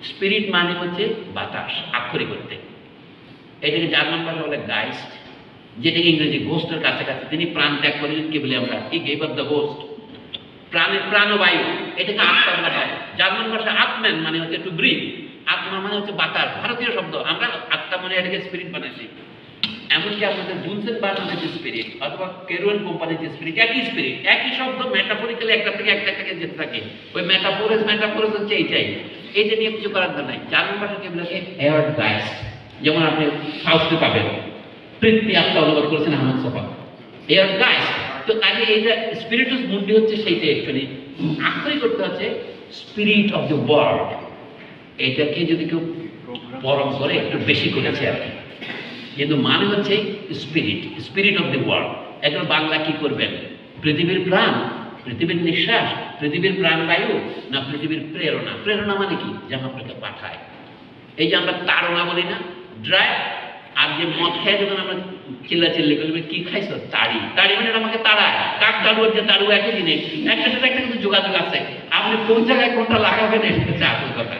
Spirit মানে হচ্ছে বাতাস, আক্ষরিক করতে। এটাকে জার্মান ভাষা বলে গাইস্ট, যেটাকে ইংরেজি গোস্টের কাছাকাছি। তিনি প্রাণ ত্যাগ করেছেন, কি বলে আমরা, he gave up the ghost, প্রাণের প্রাণবায়ু, এটাকে আত্মা বলা হয়। জার্মান ভাষা আত্মেন মানে হচ্ছে টু ব্রিথ, আত্মা মানে হচ্ছে বাতাস, ভারতীয় শব্দ। আমরা আত্মা মানে এটাকে স্পিরিট বানাইছি। এমনকি আপনাদের বুনসেন বার্নারের যে স্পিরিট অথবা কেরুয়ান কোম্পানির যে স্পিরিট, একই স্পিরিট, একই শব্দ, মেটাফরিক্যালি একটা থেকে যেতে থাকে। ওই মেটাফোরেস হচ্ছে এইটাই। এইটা নিয়ে কিছু করার নাই। জার্মান ভাষা কেবলকে এয়ার গাইস্ট, যেমন আপনি ফাউস্টে পাবেন, তৃপ্তি আত্মা অনুবাদ করেছেন আহমদ সফা, এয়ার গাইস্ট। তো কাজে এইটা স্পিরিটুস মুন্ডি হচ্ছে সেইটা। অ্যাকচুয়ালি আক্ষরিক করতে হচ্ছে স্পিরিট অফ দ্য ওয়ার্ল্ড। এটাকে যদি কেউ পরম করে একটু বেশি করেছে আর কি, কিন্তু মানে হচ্ছে spirit, spirit of the world. এখন বাংলা কি করবেন? পৃথিবীর প্রাণ, পৃথিবীর নিঃশ্বাস, পৃথিবীর প্রাণবায়ু, না পৃথিবীর প্রেরণা? প্রেরণা মানে কি? যেন আপনাকে পাঠায়। এই যে আমরা তাড়না বলি না, ড্রাই, আর যে মদ খাই যখন আমরা চিল্লাচিল্লি করবে, কি খাইছো? তাড়ি। তাড়ি মানে আমাকে তাড়ায়। কাক তাড়ু আর যে তাড়ু একই জিনিস, একটা সাথে একটা কিন্তু যোগাযোগ আছে। আপনি কোন জায়গায় কোনটা লাগাবেন, এটা হচ্ছে আসল কথা।